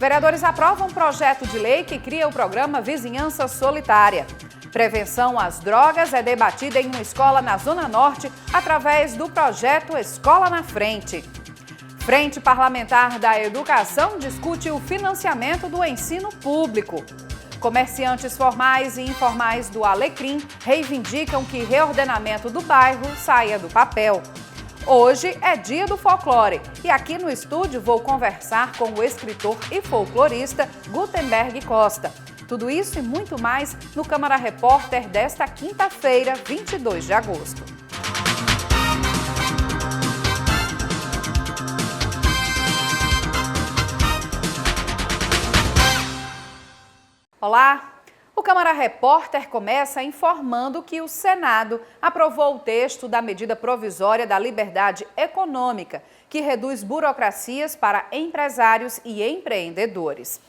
Vereadores aprovam um projeto de lei que cria o programa Vizinhança Solidária. Prevenção às drogas é debatida em uma escola na Zona Norte através do projeto Escola na Frente. Frente Parlamentar da Educação discute o financiamento do ensino público. Comerciantes formais e informais do Alecrim reivindicam que reordenamento do bairro saia do papel. Hoje é dia do folclore e aqui no estúdio vou conversar com o escritor e folclorista Gutenberg Costa. Tudo isso e muito mais no Câmara Repórter desta quinta-feira, 22 de agosto. Olá! O Câmara Repórter começa informando que o Senado aprovou o texto da medida provisória da liberdade econômica, que reduz burocracias para empresários e empreendedores.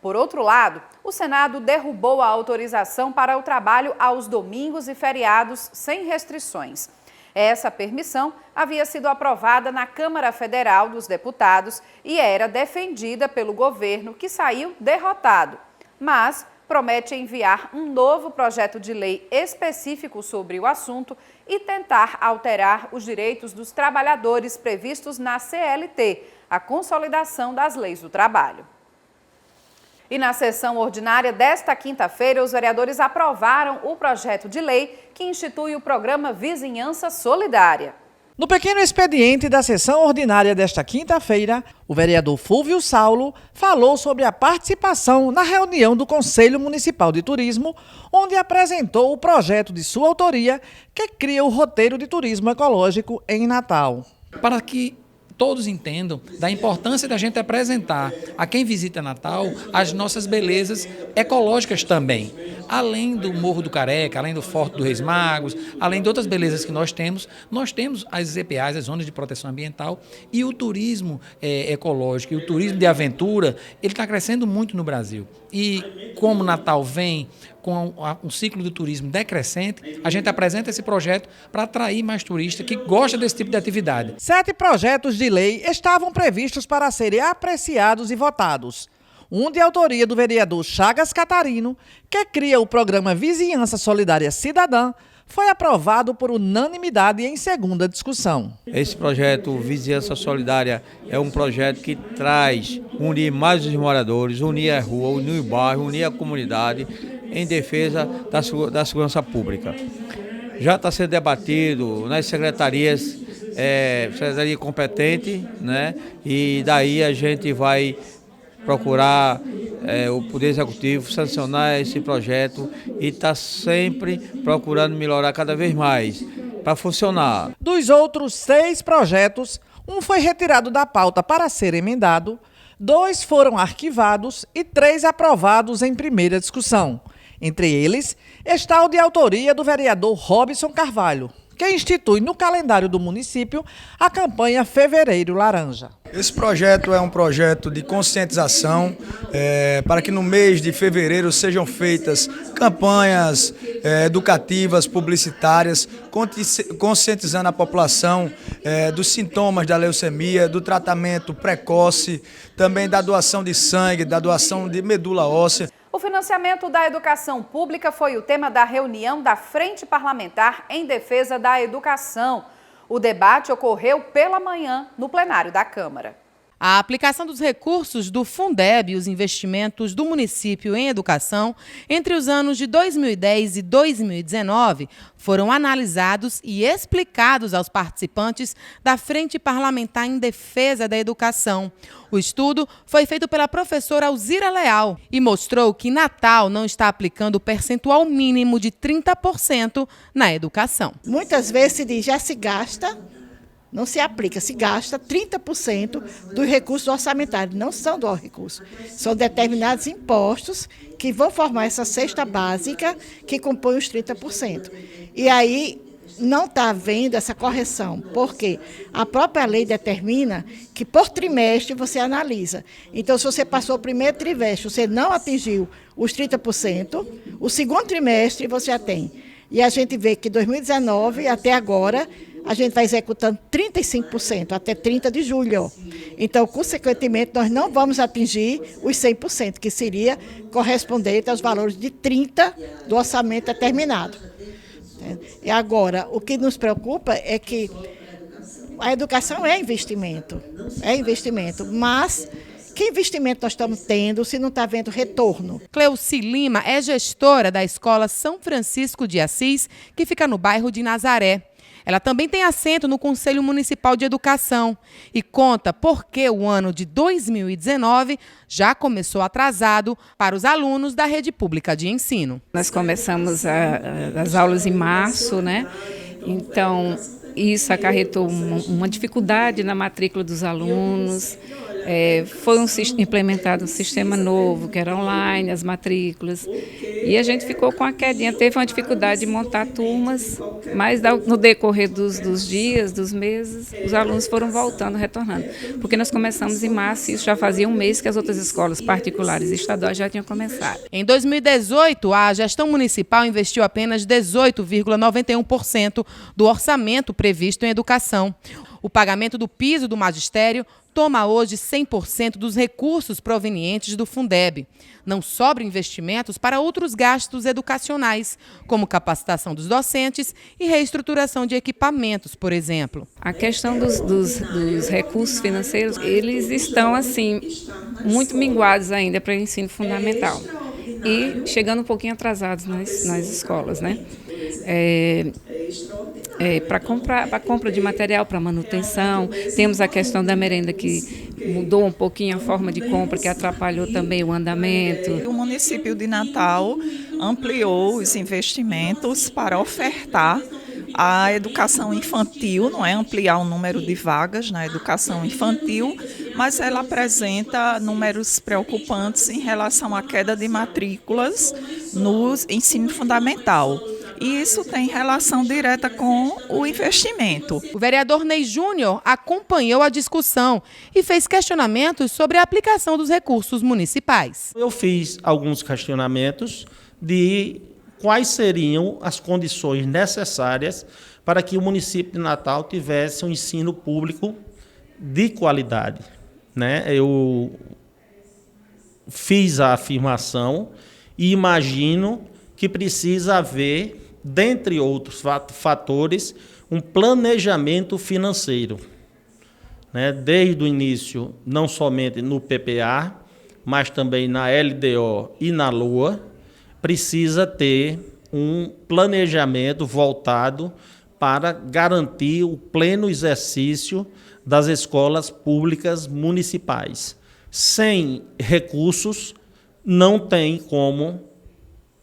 Por outro lado, o Senado derrubou a autorização para o trabalho aos domingos e feriados sem restrições. Essa permissão havia sido aprovada na Câmara Federal dos Deputados e era defendida pelo governo, que saiu derrotado, mas promete enviar um novo projeto de lei específico sobre o assunto e tentar alterar os direitos dos trabalhadores previstos na CLT, a Consolidação das Leis do Trabalho. E na sessão ordinária desta quinta-feira, os vereadores aprovaram o projeto de lei que institui o programa Vizinhança Solidária. No pequeno expediente da sessão ordinária desta quinta-feira, o vereador Fúvio Saulo falou sobre a participação na reunião do Conselho Municipal de Turismo, onde apresentou o projeto de sua autoria que cria o roteiro de turismo ecológico em Natal. Para que todos entendam da importância da gente apresentar a quem visita Natal as nossas belezas ecológicas também. Além do Morro do Careca, além do Forte dos Reis Magos, além de outras belezas que nós temos as ZPAs, as Zonas de Proteção Ambiental, e o turismo ecológico e o turismo de aventura, ele está crescendo muito no Brasil. E como Natal vem com um ciclo de turismo decrescente, a gente apresenta esse projeto para atrair mais turistas que gostam desse tipo de atividade. 7 projetos de lei estavam previstos para serem apreciados e votados. Um de autoria do vereador Chagas Catarino, que cria o programa Vizinhança Solidária Cidadã, foi aprovado por unanimidade em segunda discussão. Esse projeto Vizinhança Solidária é um projeto que traz unir mais os moradores, unir a rua, unir o bairro, unir a comunidade em defesa da segurança pública. Já está sendo debatido nas secretarias, secretaria competente, né? E daí a gente vai procurar o Poder Executivo sancionar esse projeto e está sempre procurando melhorar cada vez mais para funcionar. Dos outros 6 projetos, um foi retirado da pauta para ser emendado, 2 foram arquivados e 3 aprovados em primeira discussão. Entre eles está o de autoria do vereador Robson Carvalho, que institui no calendário do município a campanha Fevereiro Laranja. Esse projeto é um projeto de conscientização para que no mês de fevereiro sejam feitas campanhas educativas, publicitárias, conscientizando a população dos sintomas da leucemia, do tratamento precoce, também da doação de sangue, da doação de medula óssea. O financiamento da educação pública foi o tema da reunião da Frente Parlamentar em Defesa da Educação. O debate ocorreu pela manhã no plenário da Câmara. A aplicação dos recursos do Fundeb e os investimentos do município em educação entre os anos de 2010 e 2019 foram analisados e explicados aos participantes da Frente Parlamentar em Defesa da Educação. O estudo foi feito pela professora Alzira Leal e mostrou que Natal não está aplicando o percentual mínimo de 30% na educação. Muitas vezes se diz, já se gasta. Não se aplica, se gasta 30% dos recursos orçamentários, não são do recurso. São determinados impostos que vão formar essa cesta básica que compõe os 30%. E aí não está havendo essa correção, porque a própria lei determina que por trimestre você analisa. Então, se você passou o primeiro trimestre, você não atingiu os 30%, o segundo trimestre você já tem. E a gente vê que 2019 até agora a gente vai executando 35% até 30 de julho. Então, consequentemente, nós não vamos atingir os 100%, que seria correspondente aos valores de 30% do orçamento determinado. E agora, o que nos preocupa é que a educação é investimento, mas que investimento nós estamos tendo se não está havendo retorno? Cleuci Lima é gestora da Escola São Francisco de Assis, que fica no bairro de Nazaré. Ela também tem assento no Conselho Municipal de Educação e conta por que o ano de 2019 já começou atrasado para os alunos da rede pública de ensino. Nós começamos as aulas em março, né? Então, isso acarretou uma dificuldade na matrícula dos alunos. Foi implementado um sistema novo, que era online, as matrículas. E a gente ficou com a quedinha, teve uma dificuldade de montar turmas, mas no decorrer dos dias, dos meses, os alunos foram voltando, retornando. Porque nós começamos em março e isso já fazia um mês que as outras escolas particulares e estaduais já tinham começado. Em 2018, a gestão municipal investiu apenas 18,91% do orçamento previsto em educação. O pagamento do piso do magistério toma hoje 100% dos recursos provenientes do Fundeb. Não sobram investimentos para outros gastos educacionais, como capacitação dos docentes e reestruturação de equipamentos, por exemplo. A questão dos recursos financeiros, eles estão assim muito minguados ainda para o ensino fundamental e chegando um pouquinho atrasados nas escolas, né? Para a compra de material para manutenção, temos a questão da merenda que mudou um pouquinho a forma de compra, que atrapalhou também o andamento. O município de Natal ampliou os investimentos para ofertar a educação infantil, não é ampliar o número de vagas na educação infantil, mas ela apresenta números preocupantes em relação à queda de matrículas no ensino fundamental. E isso tem relação direta com o investimento. O vereador Ney Júnior acompanhou a discussão e fez questionamentos sobre a aplicação dos recursos municipais. Eu fiz alguns questionamentos de quais seriam as condições necessárias para que o município de Natal tivesse um ensino público de qualidade, né? Eu fiz a afirmação e imagino que precisa haver, dentre outros fatores, um planejamento financeiro, né? Desde o início, não somente no PPA, mas também na LDO e na LOA, precisa ter um planejamento voltado para garantir o pleno exercício das escolas públicas municipais. Sem recursos, não tem como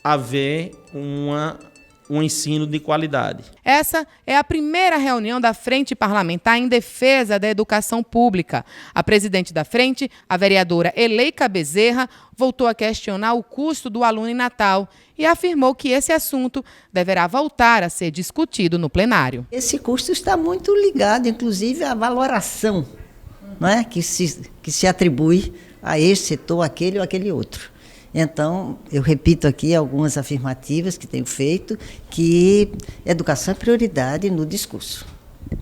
haver um ensino de qualidade. Essa é a primeira reunião da Frente Parlamentar em defesa da educação pública. A presidente da frente, a vereadora Eleika Bezerra, voltou a questionar o custo do aluno em Natal e afirmou que esse assunto deverá voltar a ser discutido no plenário. Esse custo está muito ligado, inclusive, à valoração, não é? que se atribui a esse setor, aquele ou aquele outro. Então, eu repito aqui algumas afirmativas que tenho feito, que educação é prioridade no discurso,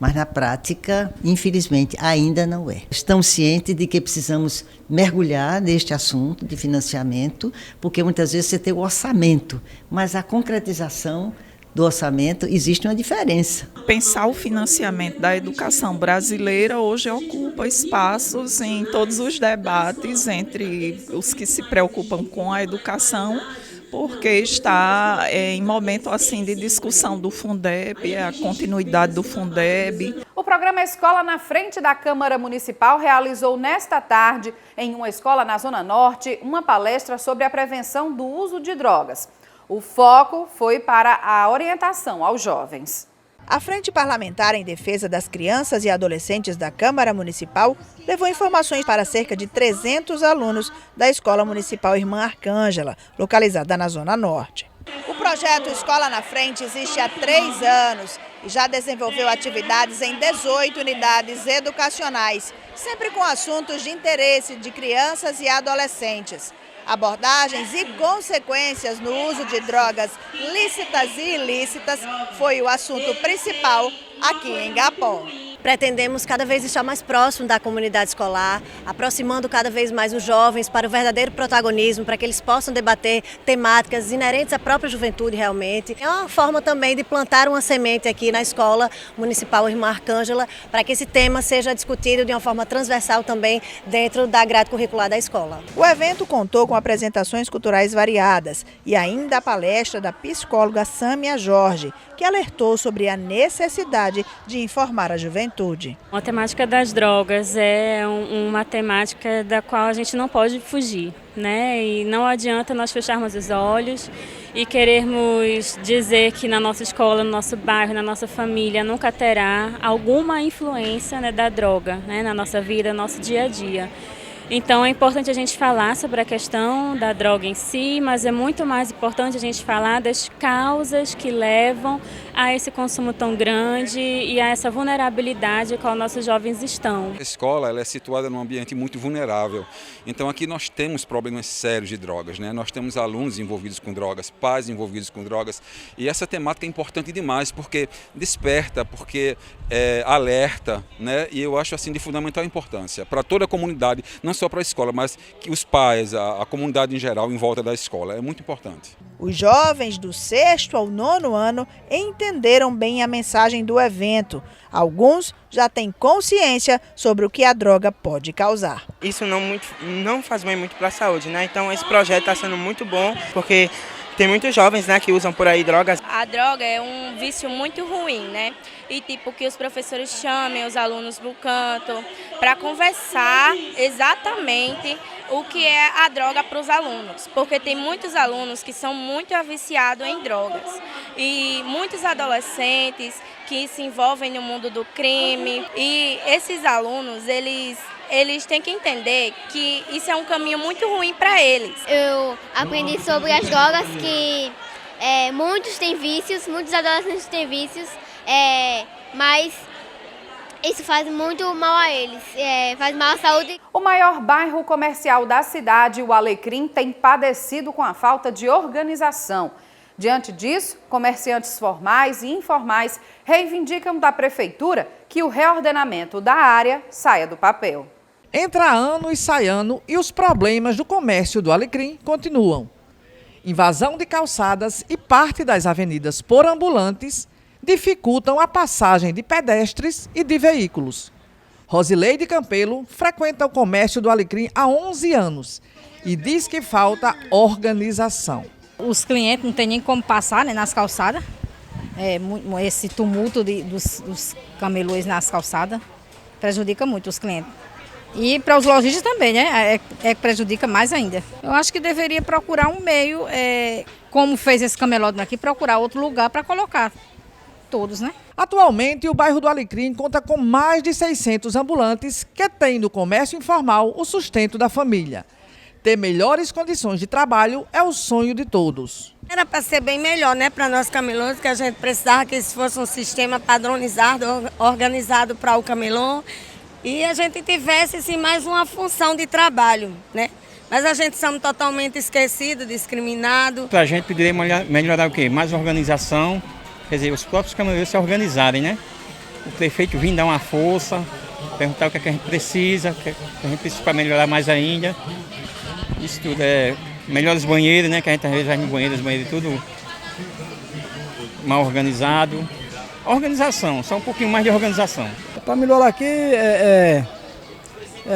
mas na prática, infelizmente, ainda não é. Estamos cientes de que precisamos mergulhar neste assunto de financiamento, porque muitas vezes você tem o orçamento, mas a concretização do orçamento, existe uma diferença. Pensar o financiamento da educação brasileira hoje ocupa espaços em todos os debates entre os que se preocupam com a educação, porque está em momento assim de discussão do Fundeb, a continuidade do Fundeb. O programa Escola na Frente da Câmara Municipal realizou nesta tarde, em uma escola na Zona Norte, uma palestra sobre a prevenção do uso de drogas. O foco foi para a orientação aos jovens. A Frente Parlamentar em Defesa das Crianças e Adolescentes da Câmara Municipal levou informações para cerca de 300 alunos da Escola Municipal Irmã Arcângela, localizada na Zona Norte. O projeto Escola na Frente existe há 3 anos e já desenvolveu atividades em 18 unidades educacionais, sempre com assuntos de interesse de crianças e adolescentes. Abordagens e consequências no uso de drogas lícitas e ilícitas foi o assunto principal aqui em Igapó. Pretendemos cada vez estar mais próximo da comunidade escolar, aproximando cada vez mais os jovens para o verdadeiro protagonismo, para que eles possam debater temáticas inerentes à própria juventude realmente. É uma forma também de plantar uma semente aqui na Escola Municipal Irmã Arcângela, para que esse tema seja discutido de uma forma transversal também dentro da grade curricular da escola. O evento contou com apresentações culturais variadas e ainda a palestra da psicóloga Sâmia Jorge, que alertou sobre a necessidade de informar a juventude. A temática das drogas é uma temática da qual a gente não pode fugir, né? E não adianta nós fecharmos os olhos e querermos dizer que na nossa escola, no nosso bairro, na nossa família nunca terá alguma influência, né, da droga, né, na nossa vida, no nosso dia a dia. Então é importante a gente falar sobre a questão da droga em si, mas é muito mais importante a gente falar das causas que levam a esse consumo tão grande e a essa vulnerabilidade com a nossos jovens estão. A escola ela é situada num ambiente muito vulnerável, então aqui nós temos problemas sérios de drogas, né? Nós temos alunos envolvidos com drogas, pais envolvidos com drogas, e essa temática é importante demais porque desperta, porque alerta, né? E eu acho assim de fundamental importância para toda a comunidade, não só para a escola, mas que os pais, a comunidade em geral em volta da escola, é muito importante. Os jovens do 6º ao 9º ano entenderam bem a mensagem do evento. Alguns já têm consciência sobre o que a droga pode causar. Isso não faz bem muito para a saúde, né? Então esse projeto está sendo muito bom, porque tem muitos jovens, né, que usam por aí drogas. A droga é um vício muito ruim, né? E tipo que os professores chamem os alunos no canto para conversar exatamente o que é a droga para os alunos, porque tem muitos alunos que são muito viciados em drogas e muitos adolescentes que se envolvem no mundo do crime, e esses alunos eles têm que entender que isso é um caminho muito ruim para eles. Eu aprendi sobre as drogas, que muitos têm vícios, muitos adolescentes têm vícios, mas isso faz muito mal a eles, faz mal à saúde. O maior bairro comercial da cidade, o Alecrim, tem padecido com a falta de organização. Diante disso, comerciantes formais e informais reivindicam da prefeitura que o reordenamento da área saia do papel. Entra ano e sai ano e os problemas do comércio do Alecrim continuam. Invasão de calçadas e parte das avenidas por ambulantes dificultam a passagem de pedestres e de veículos. Rosileide Campelo frequenta o comércio do Alecrim há 11 anos e diz que falta organização. Os clientes não têm nem como passar, né, nas calçadas. Esse tumulto dos camelôs nas calçadas prejudica muito os clientes. E para os lojistas também, né? Prejudica mais ainda. Eu acho que deveria procurar um meio, como fez esse camelódromo aqui, procurar outro lugar para colocar todos, né? Atualmente, o bairro do Alecrim conta com mais de 600 ambulantes que têm no comércio informal o sustento da família. Ter melhores condições de trabalho é o sonho de todos. Era para ser bem melhor, né, para nós camelôs, que a gente precisava que isso fosse um sistema padronizado, organizado para o camelô, e a gente tivesse assim, mais uma função de trabalho, né? Mas a gente somos totalmente esquecidos, discriminados. A gente poderia melhorar o quê? Mais organização, quer dizer, os próprios camelôs se organizarem, né? O prefeito vir dar uma força, perguntar o que a gente precisa, para melhorar mais ainda. Isso tudo melhores banheiros, né? Que a gente às vezes vai no banheiro, os banheiros tudo mal organizado. Organização, só um pouquinho mais de organização. Para melhorar aqui é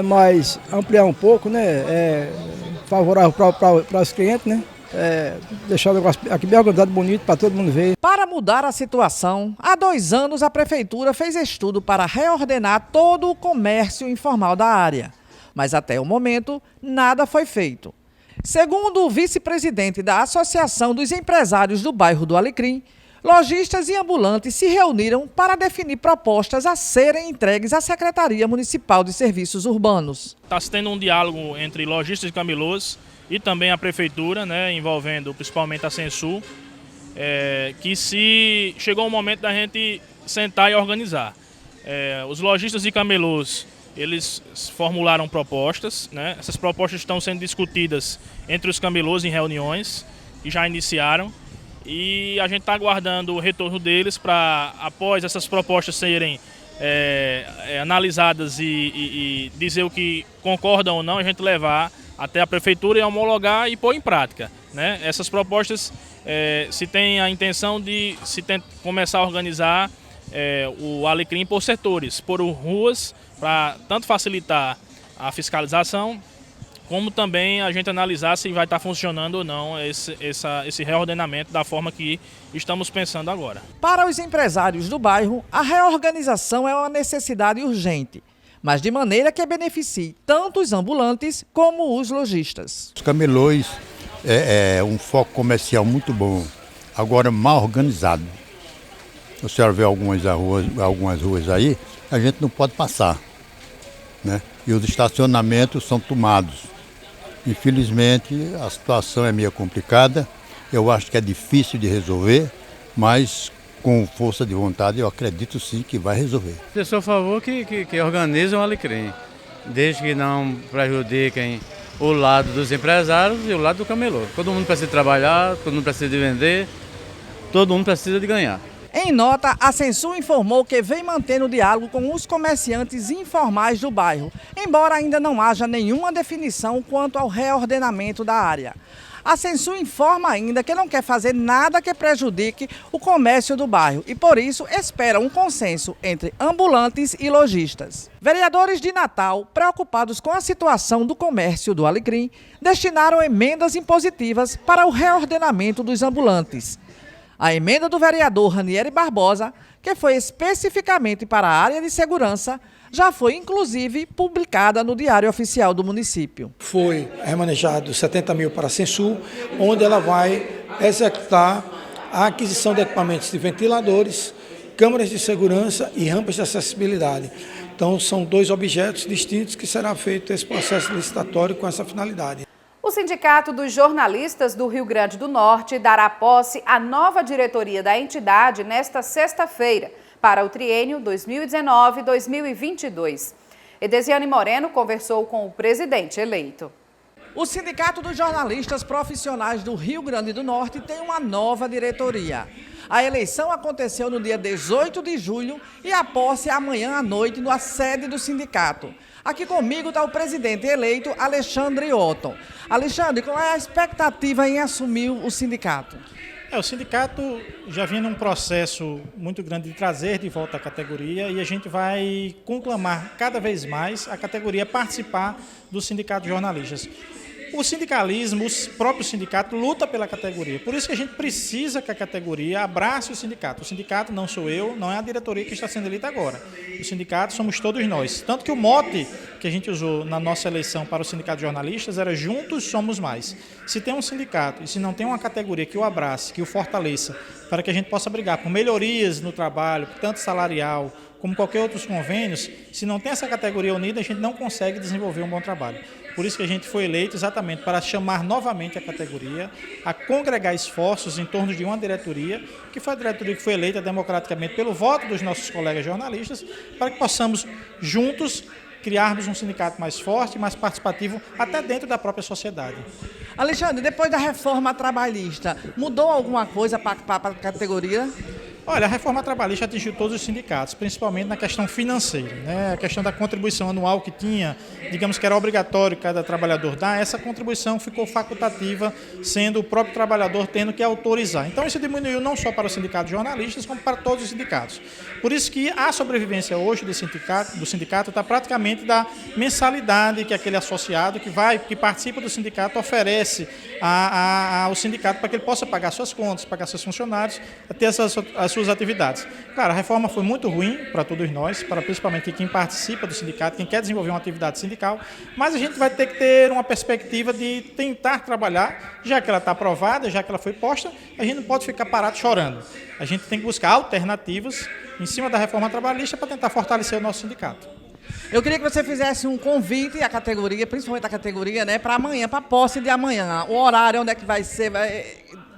mais ampliar um pouco, né? Favorável para os clientes, né? Deixar o negócio aqui bem organizado, bonito, para todo mundo ver. Para mudar a situação, há 2 anos a prefeitura fez estudo para reordenar todo o comércio informal da área. Mas até o momento, nada foi feito. Segundo o vice-presidente da Associação dos Empresários do Bairro do Alecrim, lojistas e ambulantes se reuniram para definir propostas a serem entregues à Secretaria Municipal de Serviços Urbanos. Está se tendo um diálogo entre lojistas e camelôs e também a prefeitura, né, envolvendo principalmente a Censul, que se chegou o momento da gente sentar e organizar. Os lojistas e camelôs, eles formularam propostas, né? Essas propostas estão sendo discutidas entre os camelôs em reuniões, que já iniciaram. e a gente está aguardando o retorno deles para, após essas propostas serem analisadas e dizer o que concordam ou não, a gente levar até a prefeitura e homologar e pôr em prática, né? Essas propostas, se tem a intenção de começar a organizar o Alecrim por setores, por ruas, para tanto facilitar a fiscalização, como também a gente analisar se vai estar funcionando ou não esse reordenamento da forma que estamos pensando agora. Para os empresários do bairro, a reorganização é uma necessidade urgente, mas de maneira que beneficie tanto os ambulantes como os lojistas. Os camelôs é um foco comercial muito bom, agora mal organizado. A senhora vê algumas ruas aí, a gente não pode passar, né? E os estacionamentos são tomados. Infelizmente, a situação é meio complicada, eu acho que é difícil de resolver, mas com força de vontade eu acredito sim que vai resolver. Eu sou a favor que organizem o Alecrim, desde que não prejudiquem o lado dos empresários e o lado do camelô. Todo mundo precisa trabalhar, todo mundo precisa de vender, todo mundo precisa de ganhar. Em nota, a Censu informou que vem mantendo diálogo com os comerciantes informais do bairro, embora ainda não haja nenhuma definição quanto ao reordenamento da área. A Censu informa ainda que não quer fazer nada que prejudique o comércio do bairro e, por isso, espera um consenso entre ambulantes e lojistas. Vereadores de Natal, preocupados com a situação do comércio do Alecrim, destinaram emendas impositivas para o reordenamento dos ambulantes. A emenda do vereador Ranieri Barbosa, que foi especificamente para a área de segurança, já foi inclusive publicada no Diário Oficial do município. Foi remanejado 70 mil para a Censu, onde ela vai executar a aquisição de equipamentos de ventiladores, câmeras de segurança e rampas de acessibilidade. Então são 2 objetos distintos que será feito esse processo licitatório com essa finalidade. O Sindicato dos Jornalistas do Rio Grande do Norte dará posse à nova diretoria da entidade nesta sexta-feira, para o triênio 2019-2022. Edesiane Moreno conversou com o presidente eleito. O Sindicato dos Jornalistas Profissionais do Rio Grande do Norte tem uma nova diretoria. A eleição aconteceu no dia 18 de julho e a posse é amanhã à noite na sede do sindicato. Aqui comigo está o presidente eleito, Alexandre Otton. Alexandre, qual é a expectativa em assumir o sindicato? O sindicato já vinha num processo muito grande de trazer de volta a categoria e a gente vai conclamar cada vez mais a categoria participar do Sindicato de Jornalistas. O sindicalismo, o próprio sindicato luta pela categoria. Por isso que a gente precisa que a categoria abrace o sindicato. O sindicato não sou eu, não é a diretoria que está sendo eleita agora. O sindicato somos todos nós. Tanto que o mote que a gente usou na nossa eleição para o Sindicato de Jornalistas era Juntos Somos Mais. Se tem um sindicato e se não tem uma categoria que o abrace, que o fortaleça, para que a gente possa brigar por melhorias no trabalho, tanto salarial, como qualquer outros convênios, se não tem essa categoria unida, a gente não consegue desenvolver um bom trabalho. Por isso que a gente foi eleito exatamente para chamar novamente a categoria, a congregar esforços em torno de uma diretoria, que foi a diretoria que foi eleita democraticamente pelo voto dos nossos colegas jornalistas, para que possamos juntos criarmos um sindicato mais forte, mais participativo, até dentro da própria sociedade. Alexandre, depois da reforma trabalhista, mudou alguma coisa para a categoria? Olha, a reforma trabalhista atingiu todos os sindicatos, principalmente na questão financeira, né? A questão da contribuição anual que tinha, digamos que era obrigatório cada trabalhador dar, essa contribuição ficou facultativa, sendo o próprio trabalhador tendo que autorizar. Então isso diminuiu não só para o sindicato de jornalistas, como para todos os sindicatos. Por isso que a sobrevivência hoje do sindicato está praticamente da mensalidade que aquele associado que participa do sindicato oferece ao sindicato para que ele possa pagar suas contas, pagar seus funcionários, ter as suas atividades. Claro, a reforma foi muito ruim para todos nós, para principalmente quem participa do sindicato, quem quer desenvolver uma atividade sindical, mas a gente vai ter que ter uma perspectiva de tentar trabalhar, já que ela está aprovada, já que ela foi posta, a gente não pode ficar parado chorando. A gente tem que buscar alternativas em cima da reforma trabalhista para tentar fortalecer o nosso sindicato. Eu queria que você fizesse um convite à categoria, principalmente à categoria, né, para amanhã, para a posse de amanhã. O horário, onde é que vai ser,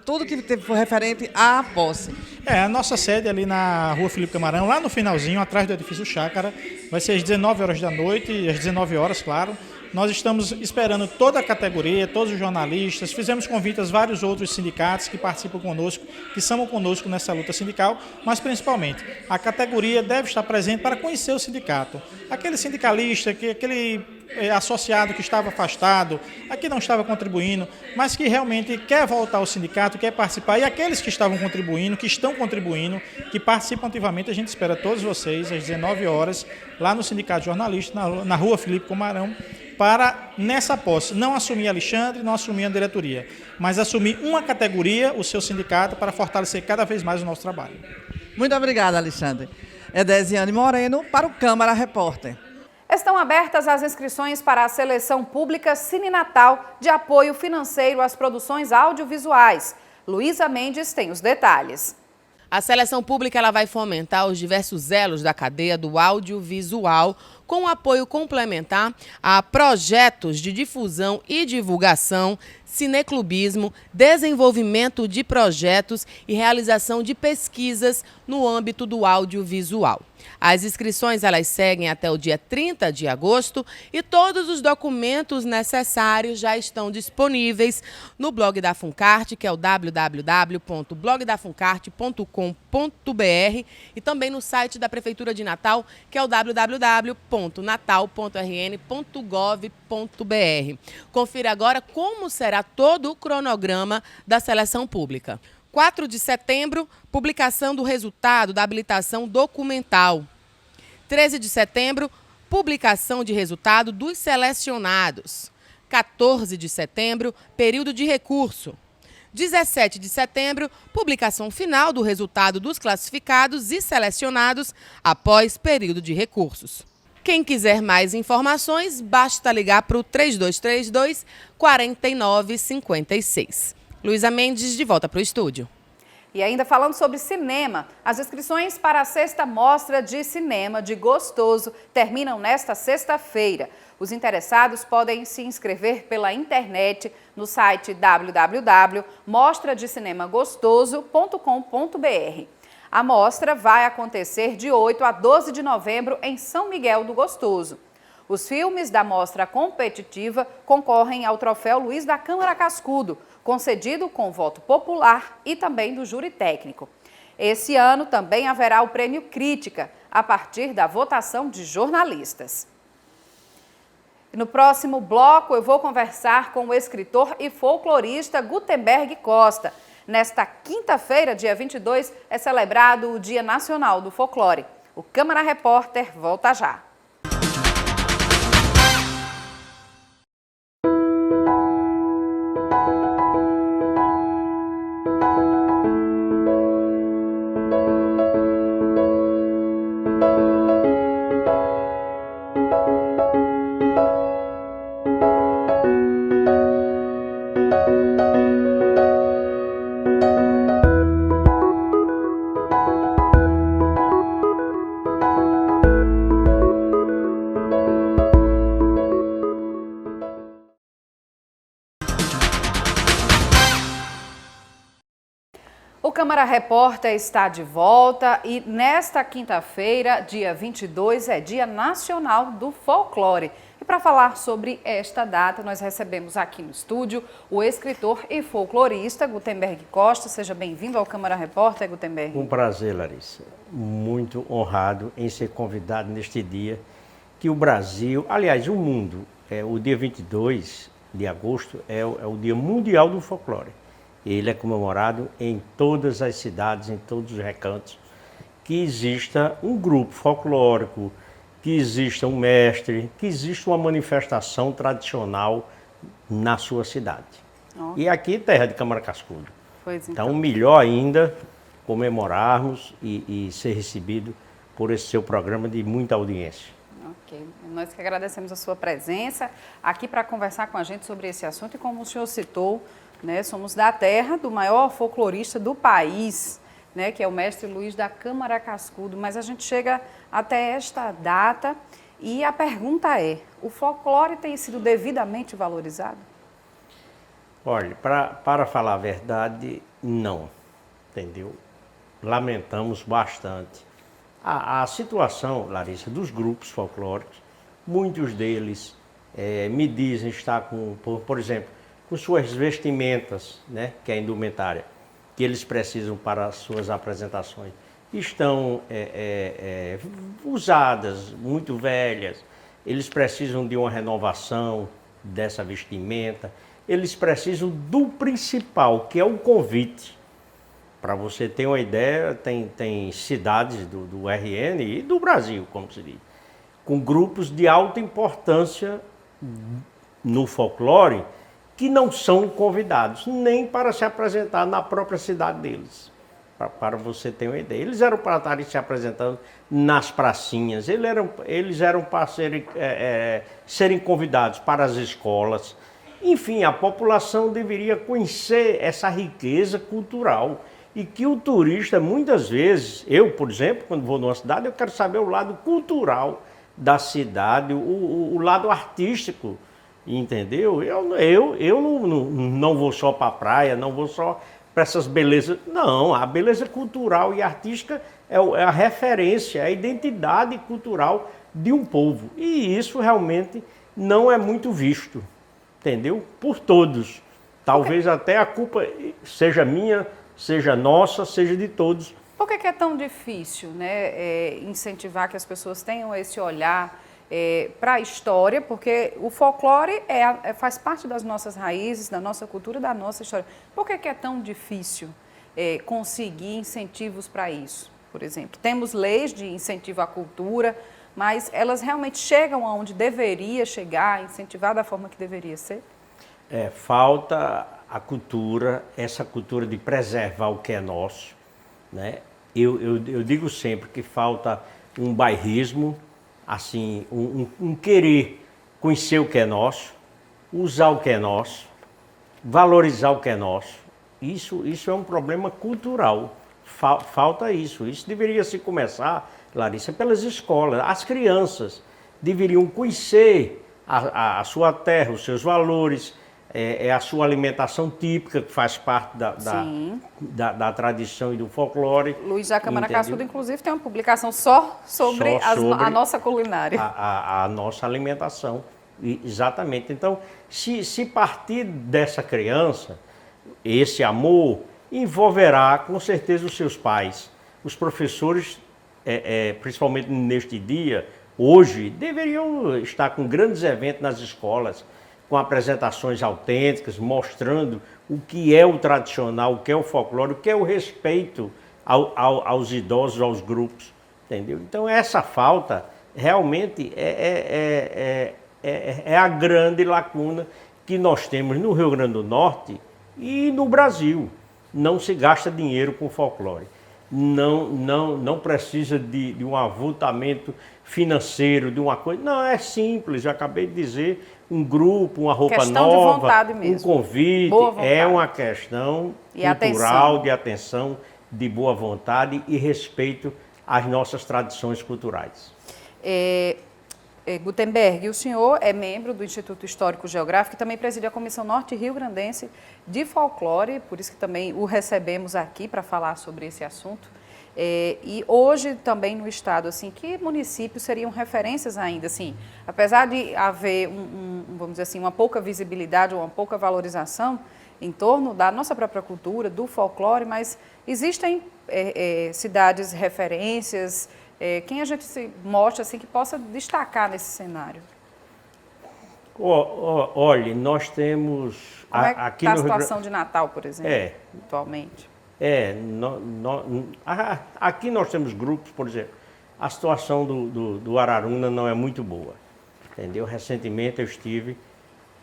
tudo que for referente à posse. A nossa sede ali na Rua Felipe Camarão, lá no finalzinho, atrás do edifício Chácara, vai ser às 19 horas da noite, às 19 horas, claro. Nós estamos esperando toda a categoria, todos os jornalistas, fizemos convites a vários outros sindicatos que participam conosco, que são conosco nessa luta sindical, mas principalmente a categoria deve estar presente para conhecer o sindicato. Aquele sindicalista, aquele associado que estava afastado, que não estava contribuindo, mas que realmente quer voltar ao sindicato, quer participar, e aqueles que estavam contribuindo, que estão contribuindo, que participam ativamente, a gente espera todos vocês às 19 horas, lá no Sindicato de Jornalistas, na rua Felipe Comarão, para, nessa posse, não assumir Alexandre, não assumir a diretoria, mas assumir uma categoria, o seu sindicato, para fortalecer cada vez mais o nosso trabalho. Muito obrigada, Alexandre. É Desiane Moreno para o Câmara Repórter. Estão abertas as inscrições para a Seleção Pública Cine Natal de apoio financeiro às produções audiovisuais. Luísa Mendes tem os detalhes. A seleção pública ela vai fomentar os diversos elos da cadeia do audiovisual com apoio complementar a projetos de difusão e divulgação, cineclubismo, desenvolvimento de projetos e realização de pesquisas no âmbito do audiovisual. As inscrições elas seguem até o dia 30 de agosto e todos os documentos necessários já estão disponíveis no blog da Funcart, que é o www.blogdafuncart.com.br, e também no site da Prefeitura de Natal, que é o www.natal.rn.gov.br. Confira agora como será todo o cronograma da seleção pública. 4 de setembro, publicação do resultado da habilitação documental. 13 de setembro, publicação de resultado dos selecionados. 14 de setembro, período de recurso. 17 de setembro, publicação final do resultado dos classificados e selecionados após período de recursos. Quem quiser mais informações, basta ligar para o 3232-4956. Luísa Mendes, de volta para o estúdio. E ainda falando sobre cinema, as inscrições para a 6ª Mostra de Cinema de Gostoso terminam nesta sexta-feira. Os interessados podem se inscrever pela internet no site www.mostradecinemagostoso.com.br. A mostra vai acontecer de 8 a 12 de novembro em São Miguel do Gostoso. Os filmes da mostra competitiva concorrem ao troféu Luiz da Câmara Cascudo, concedido com voto popular e também do júri técnico. Esse ano também haverá o Prêmio Crítica, a partir da votação de jornalistas. No próximo bloco, eu vou conversar com o escritor e folclorista Gutenberg Costa. Nesta quinta-feira, dia 22, é celebrado o Dia Nacional do Folclore. O Câmara Repórter volta já. O Câmara Repórter está de volta e nesta quinta-feira, dia 22, é Dia Nacional do Folclore. E para falar sobre esta data, nós recebemos aqui no estúdio o escritor e folclorista Gutenberg Costa. Seja bem-vindo ao Câmara Repórter, Gutenberg. Um prazer, Larissa. Muito honrado em ser convidado neste dia que o Brasil, aliás, o mundo, o dia 22 de agosto é o Dia Mundial do Folclore. Ele é comemorado em todas as cidades, em todos os recantos, que exista um grupo folclórico, que exista um mestre, que exista uma manifestação tradicional na sua cidade. E aqui, terra de Câmara Cascudo. Então, melhor ainda comemorarmos e ser recebido por esse seu programa de muita audiência. Ok, nós que agradecemos a sua presença aqui para conversar com a gente sobre esse assunto e como o senhor citou, né, somos da terra do maior folclorista do país, né, que é o mestre Luiz da Câmara Cascudo, mas a gente chega até esta data e a pergunta é, o folclore tem sido devidamente valorizado? Olha, para falar a verdade, não, entendeu? Lamentamos bastante. A situação, Larissa, dos grupos folclóricos, muitos deles me dizem estar por exemplo, com suas vestimentas, né, que é a indumentária, que eles precisam para as suas apresentações, estão usadas, muito velhas, eles precisam de uma renovação dessa vestimenta, eles precisam do principal, que é o convite. Para você ter uma ideia, tem cidades do RN e do Brasil, como se diz, com grupos de alta importância no folclore, que não são convidados nem para se apresentar na própria cidade deles. Para você ter uma ideia. Eles eram para estarem se apresentando nas pracinhas, eles eram para serem convidados para as escolas. Enfim, a população deveria conhecer essa riqueza cultural e que o turista, muitas vezes, eu, por exemplo, quando vou numa cidade, eu quero saber o lado cultural da cidade, o lado artístico, entendeu? Eu não vou só para a praia, não vou só para essas belezas. Não, a beleza cultural e artística é a referência, é a identidade cultural de um povo. E isso realmente não é muito visto, entendeu? Por todos. Talvez até a culpa seja minha, seja nossa, seja de todos. Por que é tão difícil, né, incentivar que as pessoas tenham esse olhar para a história? Porque o folclore faz parte das nossas raízes, da nossa cultura, da nossa história. Por que é tão difícil conseguir incentivos para isso, por exemplo? Temos leis de incentivo à cultura, mas elas realmente chegam aonde deveria chegar, incentivar da forma que deveria ser? Falta a cultura, essa cultura de preservar o que é nosso, né? Eu digo sempre que falta um bairrismo, assim, um querer conhecer o que é nosso, usar o que é nosso, valorizar o que é nosso. Isso é um problema cultural. Falta isso. Isso deveria se começar, Larissa, pelas escolas. As crianças deveriam conhecer a sua terra, os seus valores, a sua alimentação típica, que faz parte da tradição e do folclore. Luiz da Câmara Cascudo, inclusive, tem uma publicação só sobre a nossa culinária. A nossa alimentação, exatamente. Então, se partir dessa criança, esse amor envolverá com certeza os seus pais. Os professores, principalmente neste dia, hoje, deveriam estar com grandes eventos nas escolas, com apresentações autênticas, mostrando o que é o tradicional, o que é o folclore, o que é o respeito aos idosos, aos grupos, entendeu? Então essa falta realmente é a grande lacuna que nós temos no Rio Grande do Norte e no Brasil. Não se gasta dinheiro com folclore. Não precisa de um avultamento financeiro, de uma coisa. Não, é simples, já acabei de dizer, um grupo, uma roupa nova, um convite, é uma questão cultural, de atenção, de boa vontade e respeito às nossas tradições culturais. Gutenberg, o senhor é membro do Instituto Histórico Geográfico e também preside a Comissão Norte Rio Grandense de Folclore, por isso que também o recebemos aqui para falar sobre esse assunto. E hoje também no estado, assim, que municípios seriam referências ainda, assim, apesar de haver vamos dizer assim, uma pouca visibilidade ou uma pouca valorização em torno da nossa própria cultura, do folclore, mas existem cidades referências, quem a gente se mostra assim que possa destacar nesse cenário? Olha, nós temos como aqui está a situação de Natal, por exemplo, atualmente? Aqui nós temos grupos, por exemplo, a situação do Araruna não é muito boa, entendeu? Recentemente eu estive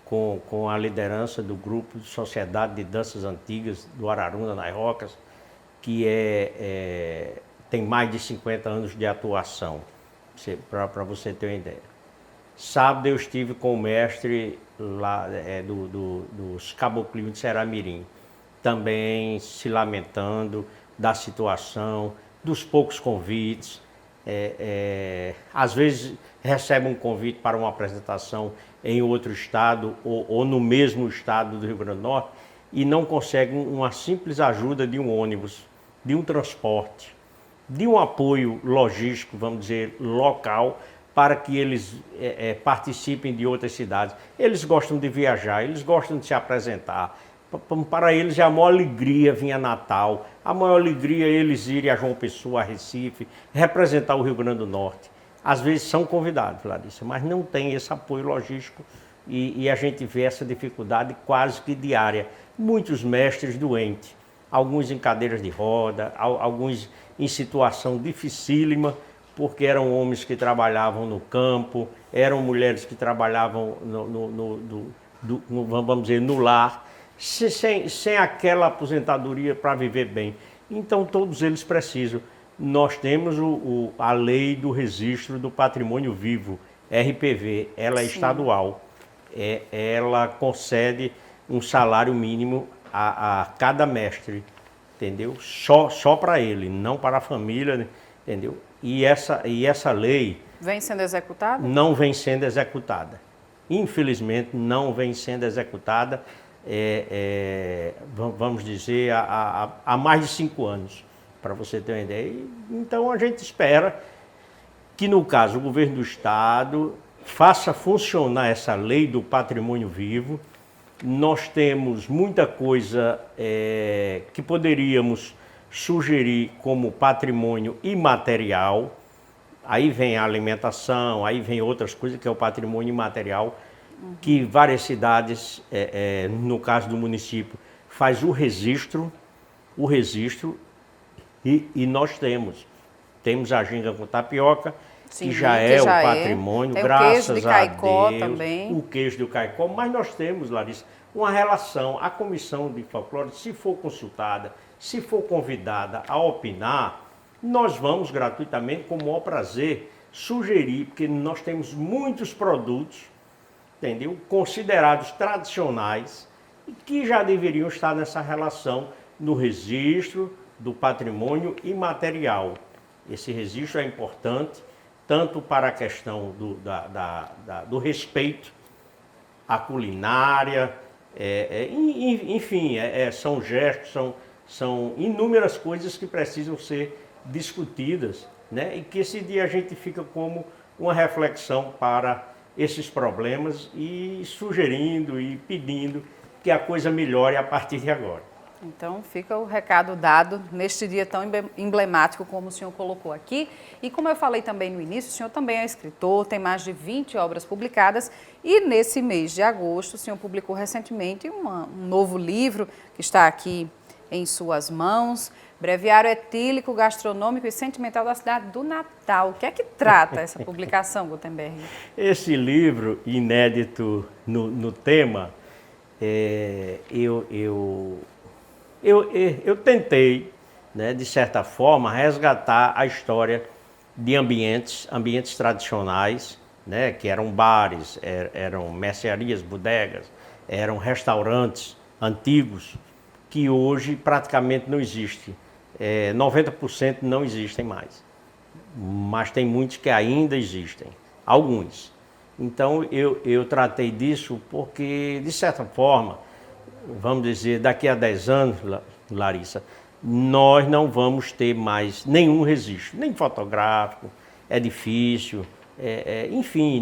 com a liderança do grupo de Sociedade de Danças Antigas do Araruna, nas Rocas, que tem mais de 50 anos de atuação, para você ter uma ideia. Sábado eu estive com o mestre lá dos Caboclinhos de Seramirim, também se lamentando da situação, dos poucos convites. Às vezes recebe um convite para uma apresentação em outro estado ou no mesmo estado do Rio Grande do Norte e não consegue uma simples ajuda de um ônibus, de um transporte, de um apoio logístico, vamos dizer, local, para que eles participem de outras cidades. Eles gostam de viajar, eles gostam de se apresentar. Para eles é a maior alegria vir a Natal, a maior alegria é eles irem a João Pessoa, a Recife, representar o Rio Grande do Norte. Às vezes são convidados, Larissa, mas não tem esse apoio logístico e a gente vê essa dificuldade quase que diária. Muitos mestres doentes, alguns em cadeiras de roda, alguns em situação dificílima, porque eram homens que trabalhavam no campo, eram mulheres que trabalhavam vamos dizer, no lar, sem aquela aposentadoria para viver bem. Então todos eles precisam. Nós temos a lei do registro do patrimônio vivo, RPV, ela é estadual. Ela concede um salário mínimo a cada mestre, entendeu? Só para ele, não para a família, entendeu? E essa lei... Vem sendo executada? Não vem sendo executada. Infelizmente, não vem sendo executada, vamos dizer, há mais de 5 anos, para você ter uma ideia. Então, a gente espera que, no caso, o governo do Estado faça funcionar essa lei do patrimônio vivo. Nós temos muita coisa que poderíamos sugerir como patrimônio imaterial. Aí vem a alimentação, aí vem outras coisas que é o patrimônio imaterial, que várias cidades, no caso do município, faz o registro e nós temos a ginga com tapioca, sim, que já é o patrimônio, graças a Deus. O queijo de Caicó também. O queijo do Caicó, mas nós temos, Larissa, uma relação, a comissão de folclore, se for consultada, se for convidada a opinar, nós vamos gratuitamente, com o maior prazer, sugerir, porque nós temos muitos produtos, entendeu? Considerados tradicionais e que já deveriam estar nessa relação no registro do patrimônio imaterial. Esse registro é importante, tanto para a questão do respeito à culinária, enfim, são gestos, são inúmeras coisas que precisam ser discutidas, né? E que esse dia a gente fica como uma reflexão para esses problemas e sugerindo e pedindo que a coisa melhore a partir de agora. Então fica o recado dado neste dia tão emblemático como o senhor colocou aqui. E como eu falei também no início, o senhor também é escritor, tem mais de 20 obras publicadas e nesse mês de agosto o senhor publicou recentemente um novo livro que está aqui em suas mãos, Breviário Etílico, Gastronômico e Sentimental da Cidade do Natal. O que é que trata essa publicação, Gutenberg? Esse livro, inédito no tema, eu tentei, né, de certa forma, resgatar a história de ambientes tradicionais, né, que eram bares, eram mercearias, bodegas, eram restaurantes antigos, que hoje praticamente não existem. 90% não existem mais, mas tem muitos que ainda existem, alguns. Então eu tratei disso porque, de certa forma, vamos dizer, daqui a 10 anos, Larissa, nós não vamos ter mais nenhum registro, nem fotográfico, é difícil, enfim,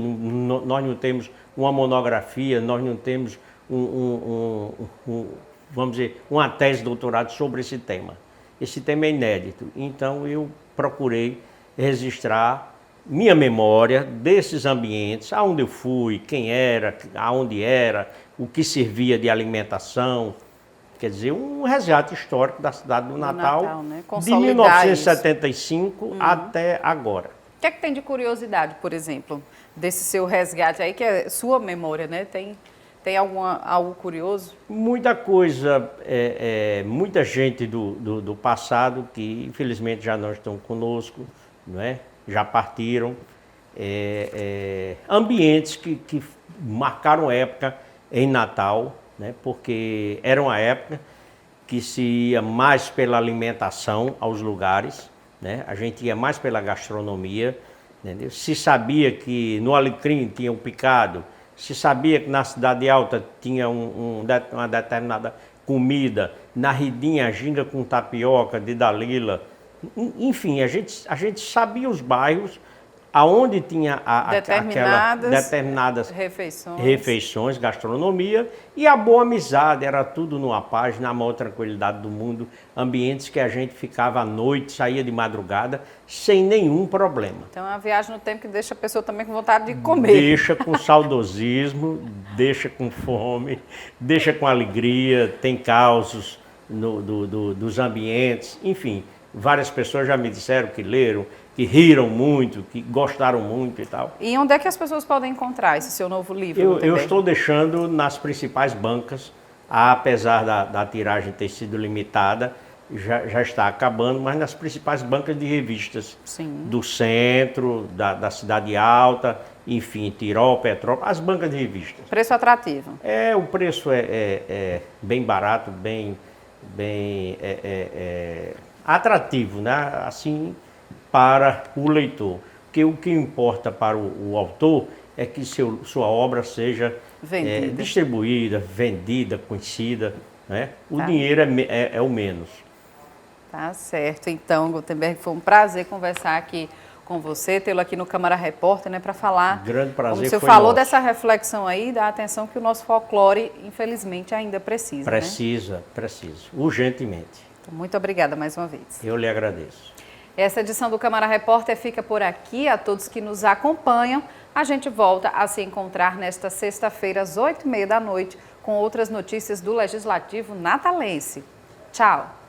nós não temos uma monografia, nós não temos vamos dizer, uma tese de doutorado sobre esse tema. Esse tema é inédito, então eu procurei registrar minha memória desses ambientes, aonde eu fui, quem era, aonde era, o que servia de alimentação, quer dizer, um resgate histórico da cidade do Natal, né? De 1975 até agora. O que é que tem de curiosidade, por exemplo, desse seu resgate aí, que é sua memória, né? Tem algo curioso? Muita coisa, muita gente do passado que infelizmente já não estão conosco, não é? Já partiram. Ambientes que marcaram época em Natal, né? Porque era uma época que se ia mais pela alimentação aos lugares, né? A gente ia mais pela gastronomia, entendeu? Se sabia que no Alecrim tinha um picado, se sabia que na Cidade Alta tinha uma determinada comida, na Ridinha, ginga com tapioca de Dalila. Enfim, a gente sabia os bairros aonde tinha determinadas refeições, gastronomia, e a boa amizade, era tudo numa paz, na maior tranquilidade do mundo, ambientes que a gente ficava à noite, saía de madrugada, sem nenhum problema. Então é uma viagem no tempo que deixa a pessoa também com vontade de comer. Deixa com saudosismo, deixa com fome, deixa com alegria, tem causos dos ambientes, enfim. Várias pessoas já me disseram que leram, que riram muito, que gostaram muito e tal. E onde é que as pessoas podem encontrar esse seu novo livro? Eu estou deixando nas principais bancas, apesar da tiragem ter sido limitada, já está acabando, mas nas principais bancas de revistas. Sim. Do centro, da Cidade Alta, enfim, Tirol, Petrópolis, as bancas de revistas. Preço atrativo? O preço é bem barato, bem atrativo, né? Assim, para o leitor. Porque o que importa para o autor é que sua obra seja distribuída, vendida, conhecida, né? O dinheiro é o menos. Tá certo. Então, Gutenberg, foi um prazer conversar aqui com você, tê-lo aqui no Câmara Repórter, né, para falar, grande prazer, como você falou, dessa reflexão aí, da atenção que o nosso folclore, infelizmente, ainda precisa. Precisa, urgentemente. Então, muito obrigada mais uma vez. Eu lhe agradeço. Essa edição do Câmara Repórter fica por aqui. A todos que nos acompanham, a gente volta a se encontrar nesta sexta-feira, às 20h30 da noite, com outras notícias do Legislativo natalense. Tchau!